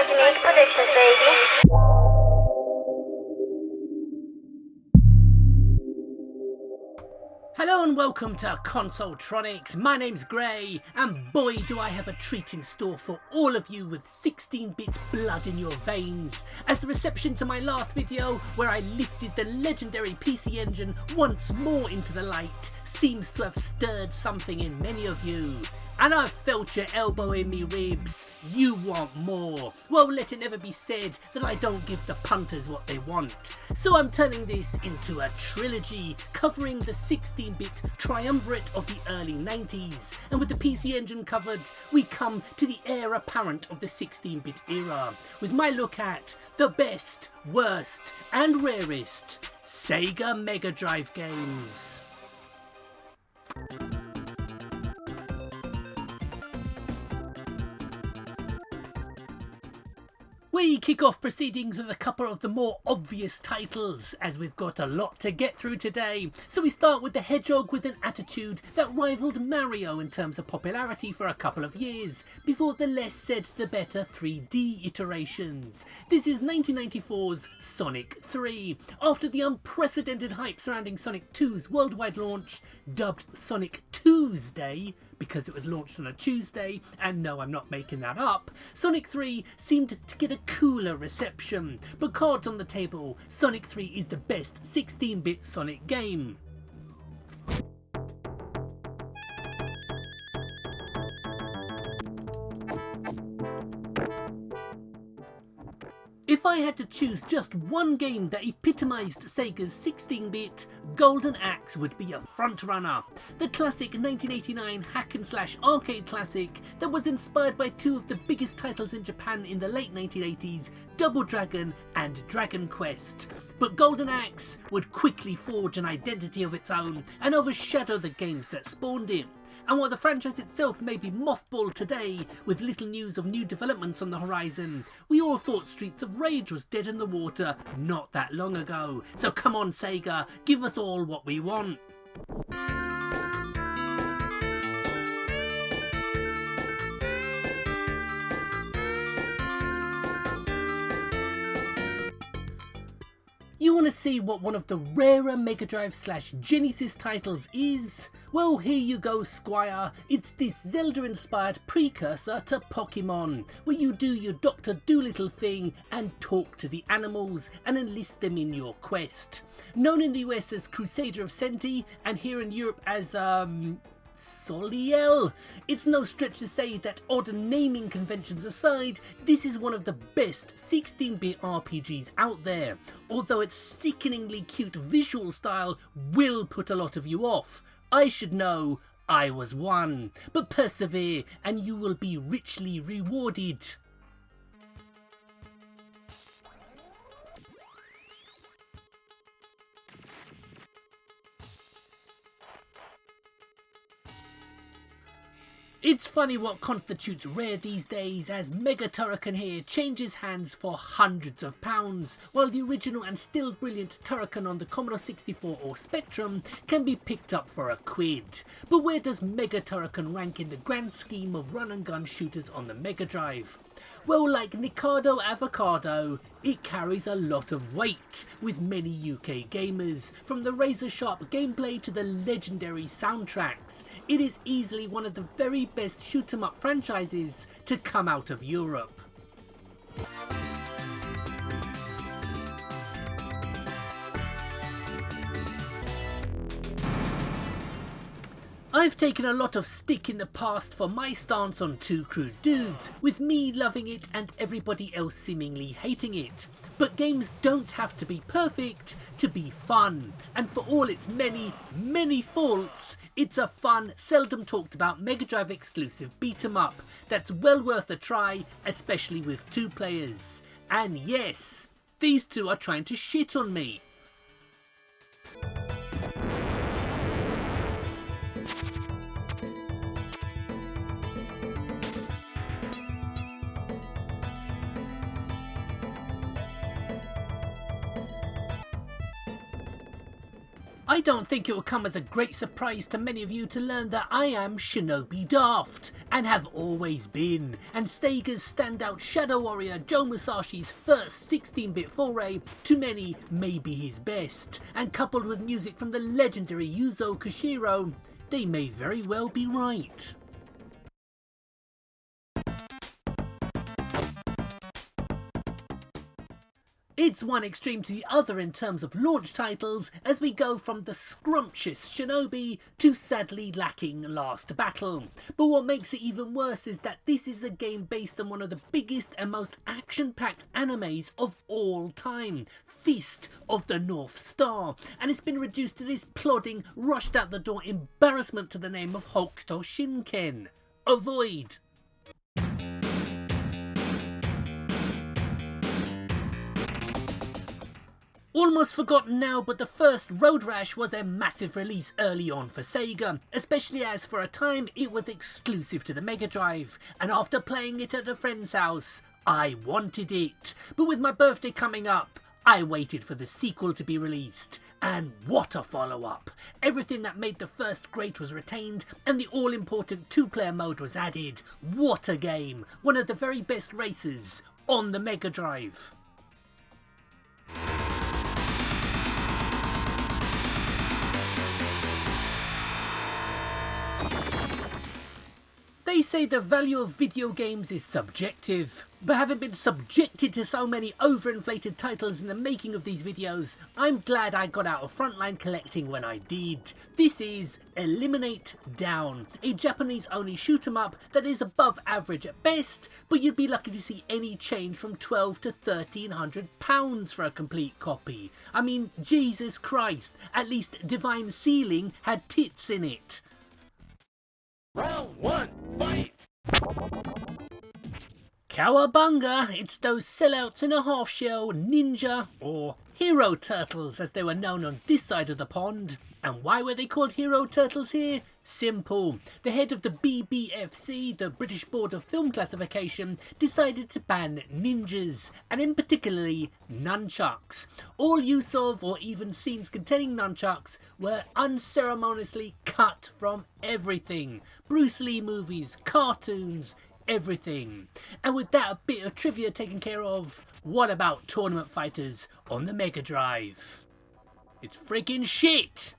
Unique Predictions, baby. Hello and welcome to Consoletronix. My name's Gray, and boy do I have a treat in store for all of you with 16-bit blood in your veins, as the reception to my last video, where I lifted the legendary PC Engine once more into the light, seems to have stirred something in many of you. And I've felt your elbow in me ribs. You want more. Well, let it never be said that I don't give the punters what they want. So I'm turning this into a trilogy covering the 16-bit triumvirate of the early 90s. And with the PC Engine covered, we come to the heir apparent of the 16-bit era, with my look at the best, worst and rarest Sega Megadrive games. We kick off proceedings with a couple of the more obvious titles, as we've got a lot to get through today. So we start with the hedgehog with an attitude that rivaled Mario in terms of popularity for a couple of years, before the less said the better 3D iterations. This is 1994's Sonic 3, after the unprecedented hype surrounding Sonic 2's worldwide launch, dubbed Sonic Tuesday, because it was launched on a Tuesday, and no, I'm not making that up, Sonic 3 seemed to get a cooler reception, but cards on the table, Sonic 3 is the best 16-bit Sonic game. If I had to choose just one game that epitomised Sega's 16-bit, Golden Axe would be a front-runner. The classic 1989 hack-and-slash arcade classic that was inspired by two of the biggest titles in Japan in the late 1980s, Double Dragon and Dragon Quest. But Golden Axe would quickly forge an identity of its own and overshadow the games that spawned it. And while the franchise itself may be mothballed today, with little news of new developments on the horizon, we all thought Streets of Rage was dead in the water not that long ago. So come on Sega, give us all what we want. You want to see what one of the rarer Megadrive / Genesis titles is? Well, here you go, Squire. It's this Zelda-inspired precursor to Pokemon, where you do your Dr. Dolittle thing and talk to the animals and enlist them in your quest. Known in the US as Crusader of Senti, and here in Europe as, Soliel. It's no stretch to say that, odd naming conventions aside, this is one of the best 16-bit RPGs out there, although its sickeningly cute visual style will put a lot of you off. I should know, I was one, but persevere and you will be richly rewarded. It's funny what constitutes rare these days, as Mega Turrican here changes hands for hundreds of pounds, while the original and still brilliant Turrican on the Commodore 64 or Spectrum can be picked up for £1. But where does Mega Turrican rank in the grand scheme of run and gun shooters on the Mega Drive? Well, like Nikado Avocado, it carries a lot of weight with many UK gamers, from the razor-sharp gameplay to the legendary soundtracks. It is easily one of the very best shoot-'em-up franchises to come out of Europe. I've taken a lot of stick in the past for my stance on Two Crude Dudes, with me loving it and everybody else seemingly hating it. But games don't have to be perfect to be fun, and for all its many, many faults, it's a fun, seldom talked about Mega Drive exclusive beat 'em up that's well worth a try, especially with two players. And yes, these two are trying to shit on me. I don't think it will come as a great surprise to many of you to learn that I am Shinobi Daft, and have always been, and Sega's standout Shadow Warrior Joe Musashi's first 16-bit foray to many may be his best, and coupled with music from the legendary Yuzo Koshiro, they may very well be right. It's one extreme to the other in terms of launch titles, as we go from the scrumptious Shinobi to sadly lacking Last Battle. But what makes it even worse is that this is a game based on one of the biggest and most action-packed animes of all time, Feast of the North Star, and it's been reduced to this plodding, rushed out the door embarrassment to the name of Hokuto Shinken. Avoid. Almost forgotten now, but the first Road Rash was a massive release early on for Sega, especially as for a time it was exclusive to the Megadrive, and after playing it at a friend's house, I wanted it. But with my birthday coming up, I waited for the sequel to be released, and what a follow-up! Everything that made the first great was retained, and the all-important two-player mode was added. What a game! One of the very best races on the Megadrive. They say the value of video games is subjective, but having been subjected to so many overinflated titles in the making of these videos, I'm glad I got out of frontline collecting when I did. This is Eliminate Down, a Japanese-only shoot-'em-up that is above average at best, but you'd be lucky to see any change from £1,200 to £1,300 for a complete copy. I mean, Jesus Christ, at least Divine Ceiling had tits in it. Round one, fight! Cowabunga! It's those sellouts in a half-shell, ninja, or hero turtles as they were known on this side of the pond. And why were they called hero turtles here? Simple. The head of the BBFC, the British Board of Film Classification, decided to ban ninjas, and in particularly nunchucks. All use of or even scenes containing nunchucks were unceremoniously cut from everything. Bruce Lee movies, cartoons, everything. And with that a bit of trivia taken care of, what about tournament fighters on the Mega Drive? It's freaking shit!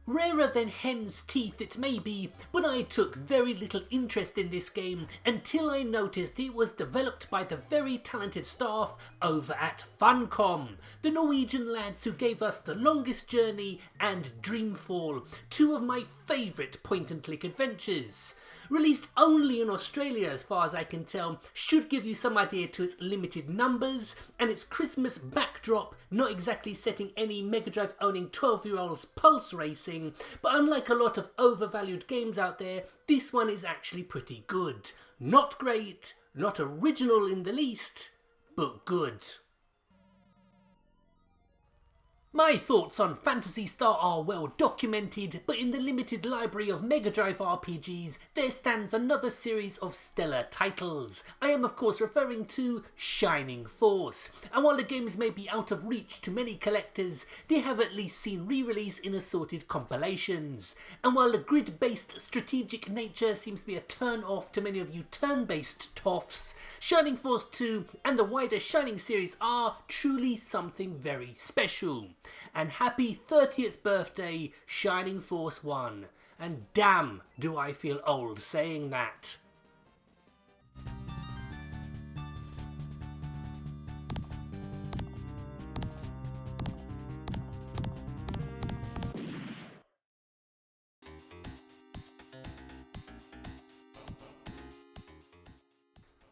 Rarer than Hens Teeth it may be, but I took very little interest in this game until I noticed it was developed by the very talented staff over at Funcom, the Norwegian lads who gave us The Longest Journey and Dreamfall, two of my favourite point-and-click adventures. Released only in Australia as far as I can tell, should give you some idea to its limited numbers, and its Christmas backdrop not exactly setting any Mega Drive owning 12-year-olds pulse racing, but unlike a lot of overvalued games out there, this one is actually pretty good. Not great, not original in the least, but good. My thoughts on Phantasy Star are well documented, but in the limited library of Mega Drive RPGs, there stands another series of stellar titles. I am of course referring to Shining Force, and while the games may be out of reach to many collectors, they have at least seen re-release in assorted compilations. And while the grid-based strategic nature seems to be a turn-off to many of you turn-based toffs, Shining Force 2 and the wider Shining series are truly something very special. And happy 30th birthday, Shining Force 1. And damn, do I feel old saying that.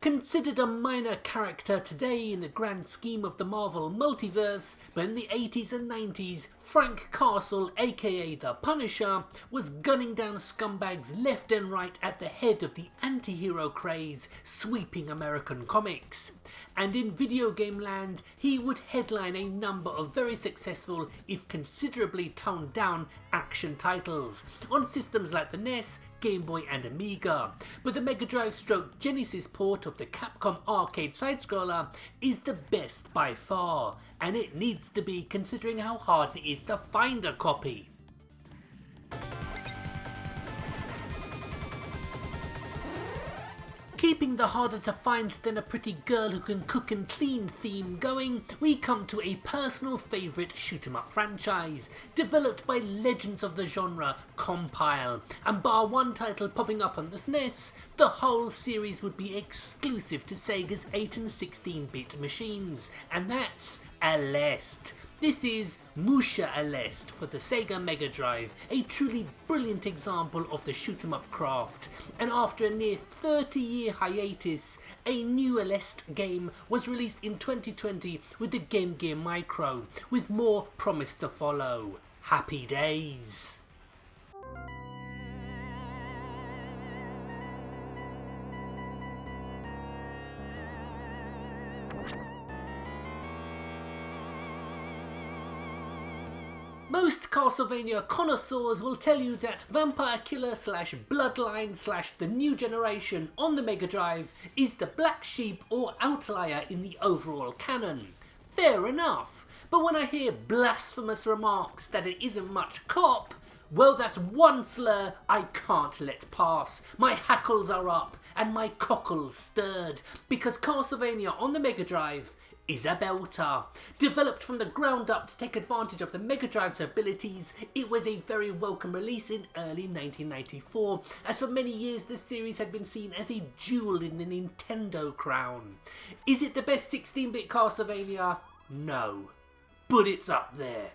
Considered a minor character today in the grand scheme of the Marvel multiverse, but in the 80s and 90s, Frank Castle, aka the Punisher, was gunning down scumbags left and right at the head of the anti-hero craze sweeping American comics. And in video game land, he would headline a number of very successful, if considerably toned down, action titles on systems like the NES, Game Boy and Amiga, but the Mega Drive stroke Genesis port of the Capcom arcade side-scroller is the best by far, and it needs to be considering how hard it is to find a copy. Keeping the harder to find than a pretty girl who can cook and clean theme going, we come to a personal favourite shoot 'em up franchise, developed by legends of the genre Compile, and bar one title popping up on the SNES, the whole series would be exclusive to Sega's 8 and 16-bit machines, and that's Aleste. This is Musha Aleste for the Sega Mega Drive, a truly brilliant example of the shoot 'em up craft, and after a near 30-year hiatus, a new Aleste game was released in 2020 with the Game Gear Micro, with more promised to follow. Happy days! Most Castlevania connoisseurs will tell you that Vampire Killer / Bloodline / the new generation on the Mega Drive is the black sheep or outlier in the overall canon. Fair enough, but when I hear blasphemous remarks that it isn't much cop, well, that's one slur I can't let pass. My hackles are up and my cockles stirred, because Castlevania on the Mega Drive is a belter. Developed from the ground up to take advantage of the Mega Drive's abilities, it was a very welcome release in early 1994, as for many years this series had been seen as a jewel in the Nintendo crown. Is it the best 16-bit Castlevania? No, but it's up there.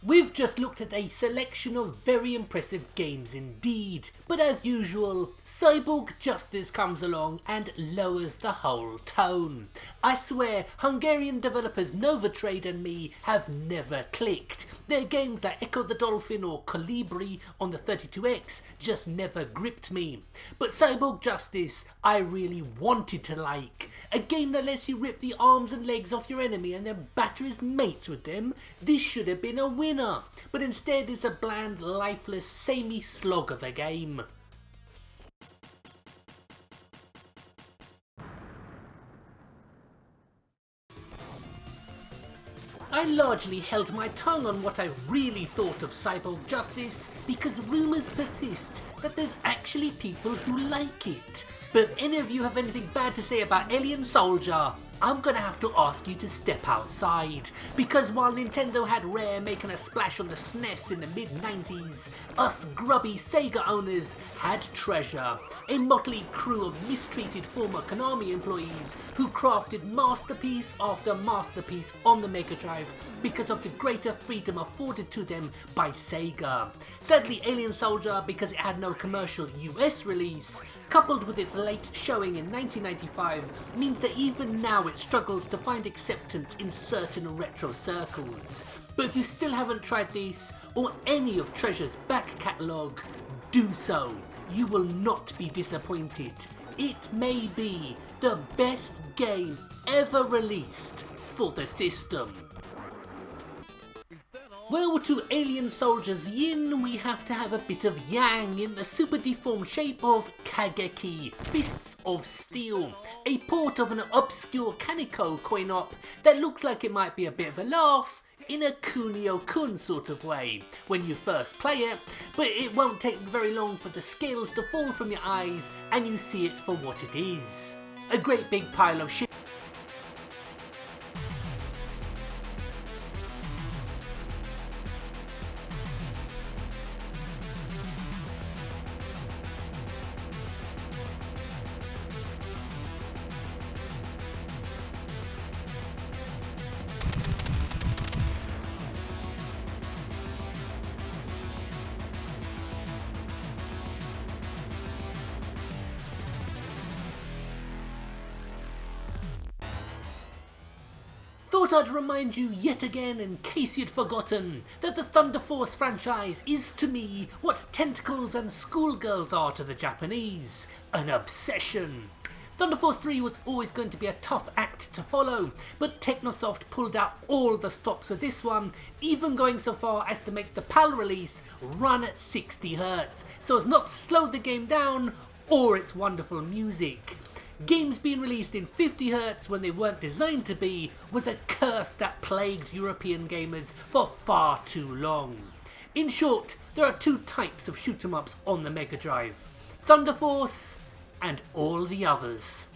We've just looked at a selection of very impressive games indeed, but as usual, Cyborg Justice comes along and lowers the whole tone. I swear, Hungarian developers Novatrade and me have never clicked. Their games like Echo the Dolphin or Colibri on the 32X just never gripped me. But Cyborg Justice, I really wanted to like. A game that lets you rip the arms and legs off your enemy and then batter his mates with them. This should have been a winner, but instead it's a bland, lifeless, samey slog of a game. I largely held my tongue on what I really thought of Cyborg Justice because rumours persist that there's actually people who like it. But if any of you have anything bad to say about Alien Soldier, I'm gonna have to ask you to step outside, because while Nintendo had Rare making a splash on the SNES in the mid-90s, us grubby Sega owners had Treasure, a motley crew of mistreated former Konami employees who crafted masterpiece after masterpiece on the Mega Drive because of the greater freedom afforded to them by Sega. Sadly, Alien Soldier, because it had no commercial US release, coupled with its late showing in 1995, means that even now it struggles to find acceptance in certain retro circles. But if you still haven't tried this, or any of Treasure's back catalogue, do so. You will not be disappointed. It may be the best game ever released for the system. Well, to Alien Soldier's yin, we have to have a bit of yang in the super deformed shape of Kageki, Fists of Steel, a port of an obscure Kaneko coin-op that looks like it might be a bit of a laugh in a Kunio-kun sort of way when you first play it, but it won't take very long for the scales to fall from your eyes and you see it for what it is. A great big pile of shit. thought I'd remind you yet again, in case you'd forgotten, that the Thunder Force franchise is to me what tentacles and schoolgirls are to the Japanese. An obsession. Thunder Force 3 was always going to be a tough act to follow, but Technosoft pulled out all the stops of this one, even going so far as to make the PAL release run at 60Hz, so as not to slow the game down or its wonderful music. Games being released in 50Hz when they weren't designed to be was a curse that plagued European gamers for far too long. In short, there are two types of shoot 'em ups on the Megadrive: Thunder Force and all the others.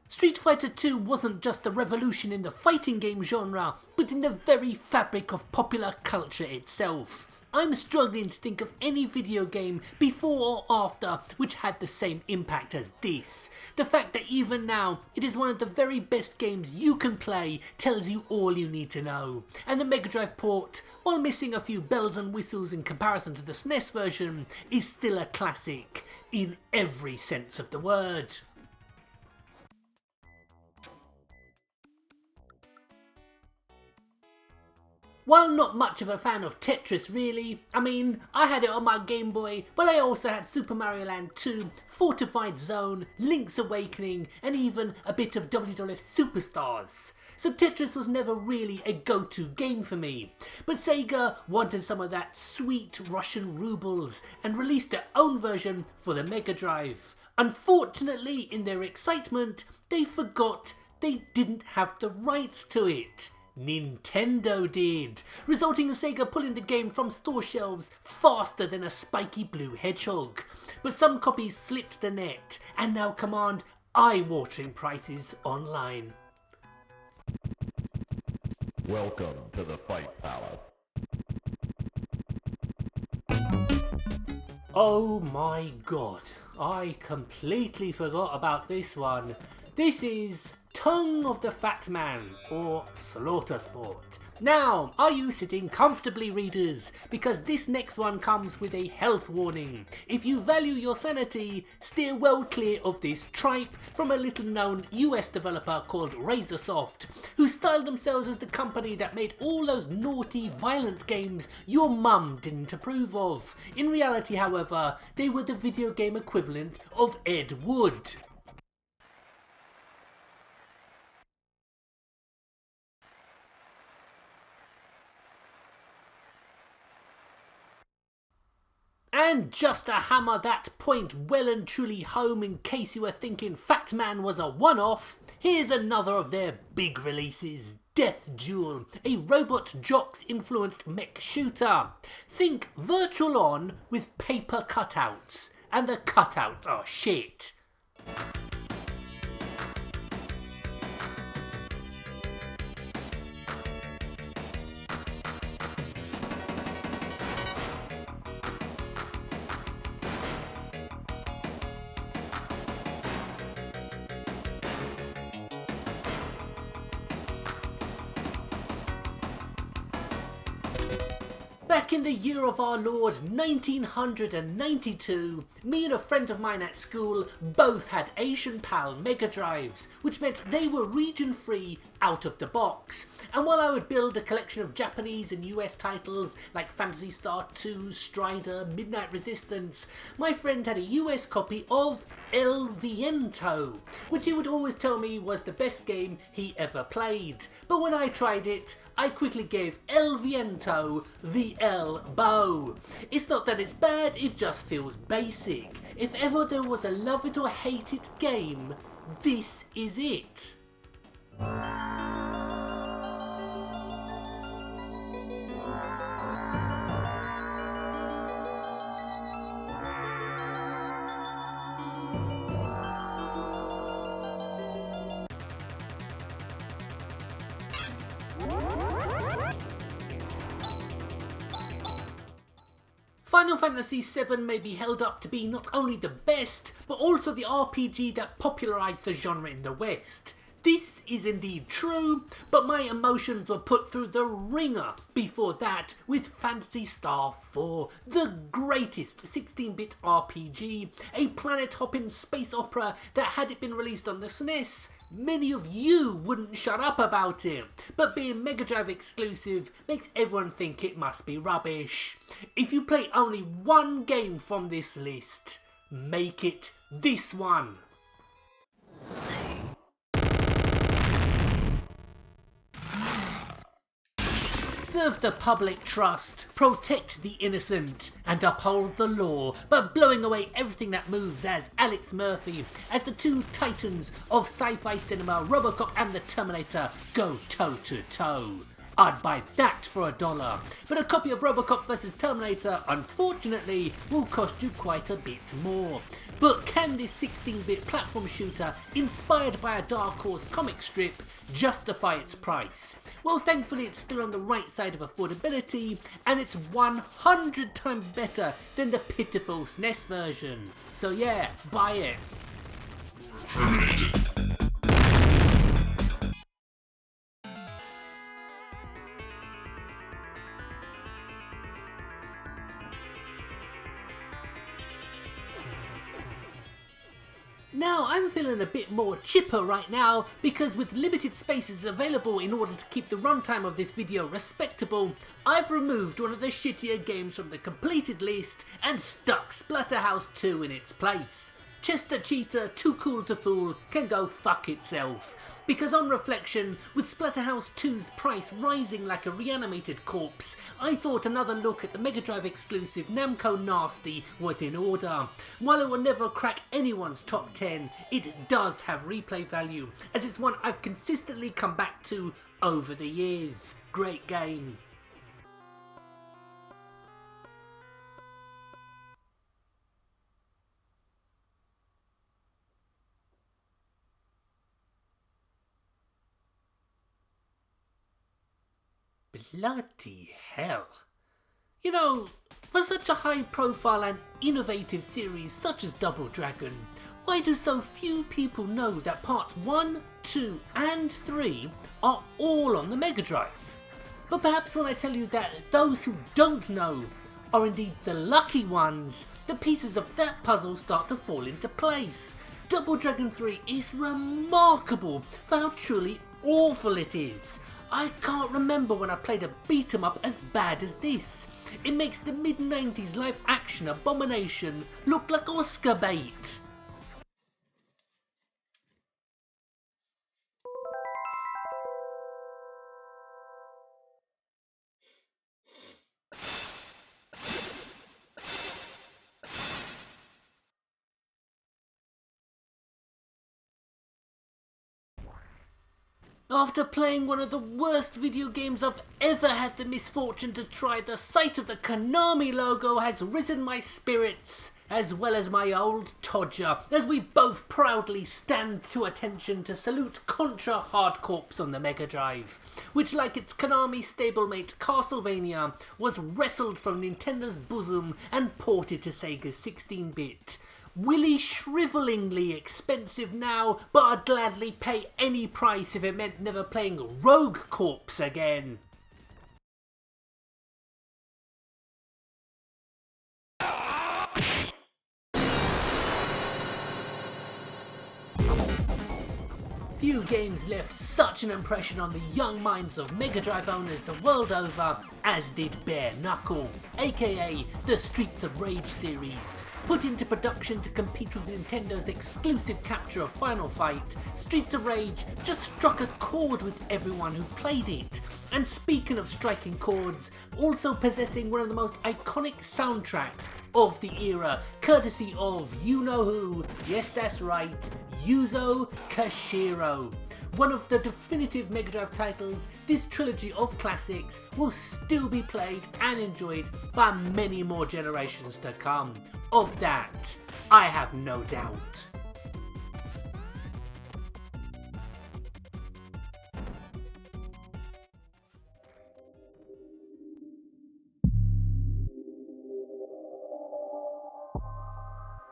Street Fighter II wasn't just a revolution in the fighting game genre, but in the very fabric of popular culture itself. I'm struggling to think of any video game before or after which had the same impact as this. The fact that even now it is one of the very best games you can play tells you all you need to know. And the Mega Drive port, while missing a few bells and whistles in comparison to the SNES version, is still a classic in every sense of the word. While not much of a fan of Tetris really, I mean, I had it on my Game Boy, but I also had Super Mario Land 2, Fortified Zone, Link's Awakening, and even a bit of WWF Superstars. So Tetris was never really a go-to game for me. But Sega wanted some of that sweet Russian rubles and released their own version for the Mega Drive. Unfortunately, in their excitement, they forgot they didn't have the rights to it. Nintendo did, resulting in Sega pulling the game from store shelves faster than a spiky blue hedgehog. But some copies slipped the net and now command eye-watering prices online. Welcome to the Fight Palace. Oh my god, I completely forgot about this one. This is Tongue of the Fat Man, or Slaughter Sport. Now, are you sitting comfortably, readers? Because this next one comes with a health warning. If you value your sanity, steer well clear of this tripe from a little known US developer called Razorsoft, who styled themselves as the company that made all those naughty, violent games your mum didn't approve of. In reality, however, they were the video game equivalent of Ed Wood. And just to hammer that point well and truly home in case you were thinking Fat Man was a one-off, here's another of their big releases, Death Duel, a Robot Jox influenced mech shooter. Think Virtual On with paper cutouts, and the cutouts are shit. Back in the year of our Lord 1992, me and a friend of mine at school both had Asian PAL Mega Drives, which meant they were region free out of the box. And while I would build a collection of Japanese and US titles like Fantasy Star 2, Strider, Midnight Resistance, my friend had a US copy of El Viento, which he would always tell me was the best game he ever played. But when I tried it, I quickly gave El Viento the elbow. It's not that it's bad, it just feels basic. If ever there was a love it or hate it game, this is it. Final Fantasy VII may be held up to be not only the best, but also the RPG that popularised the genre in the West. This is indeed true, but my emotions were put through the ringer before that with Phantasy Star 4, the greatest 16-bit RPG, a planet-hopping space opera that, had it been released on the SNES, many of you wouldn't shut up about it, but being Megadrive exclusive makes everyone think it must be rubbish. If you play only one game from this list, make it this one. Serve the public trust, protect the innocent, and uphold the law by blowing away everything that moves as Alex Murphy, as the two titans of sci-fi cinema, Robocop and the Terminator, go toe-to-toe. I'd buy that for $1, but a copy of Robocop vs Terminator, unfortunately, will cost you quite a bit more. But can this 16-bit platform shooter, inspired by a Dark Horse comic strip, justify its price? Well, thankfully it's still on the right side of affordability, and it's 100 times better than the pitiful SNES version. So yeah, buy it. Now, I'm feeling a bit more chipper right now because with limited spaces available in order to keep the runtime of this video respectable, I've removed one of the shittier games from the completed list and stuck Splatterhouse 2 in its place. Chester Cheetah, Too Cool to Fool, can go fuck itself. Because on reflection, with Splatterhouse 2's price rising like a reanimated corpse, I thought another look at the Megadrive exclusive Namco Nasty was in order. While it will never crack anyone's top 10, it does have replay value, as it's one I've consistently come back to over the years. Great game. Bloody hell. You know, for such a high profile and innovative series such as Double Dragon, why do so few people know that parts 1, 2 and 3 are all on the Megadrive? But perhaps when I tell you that those who don't know are indeed the lucky ones, the pieces of that puzzle start to fall into place. Double Dragon 3 is remarkable for how truly awful it is. I can't remember when I played a beat 'em up as bad as this. It makes the mid-90s live action abomination look like Oscar bait. After playing one of the worst video games I've ever had the misfortune to try, the sight of the Konami logo has risen my spirits, as well as my old Todger, as we both proudly stand to attention to salute Contra Hardcorps on the Megadrive, which, like its Konami stablemate Castlevania, was wrestled from Nintendo's bosom and ported to Sega's 16-bit. Willy shrivelingly expensive now, but I'd gladly pay any price if it meant never playing Rogue Corps again. Few games left such an impression on the young minds of Megadrive owners the world over as did Bare Knuckle, aka the Streets of Rage series. Put into production to compete with Nintendo's exclusive capture of Final Fight, Streets of Rage just struck a chord with everyone who played it. And speaking of striking chords, also possessing one of the most iconic soundtracks of the era, courtesy of you-know-who, yes that's right, Yuzo Koshiro. One of the definitive Megadrive titles, this trilogy of classics will still be played and enjoyed by many more generations to come. Of that, I have no doubt.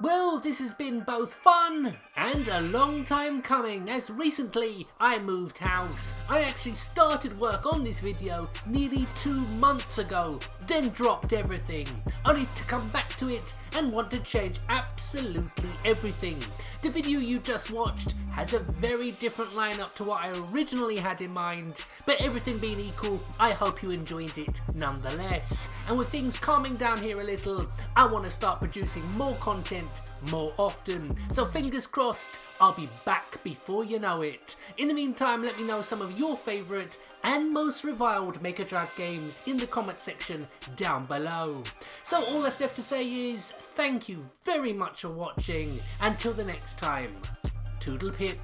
Well, this has been both fun And a long time coming, as recently I moved house. I actually started work on this video nearly 2 months ago, then dropped everything, only to come back to it and want to change absolutely everything. The video you just watched has a very different lineup to what I originally had in mind, but everything being equal, I hope you enjoyed it nonetheless. And with things calming down here a little, I want to start producing more content more often, so fingers crossed I'll be back before you know it. In the meantime, let me know some of your favourite and most reviled Megadrive games in the comment section down below. So all that's left to say is thank you very much for watching. Until the next time, toodle pip.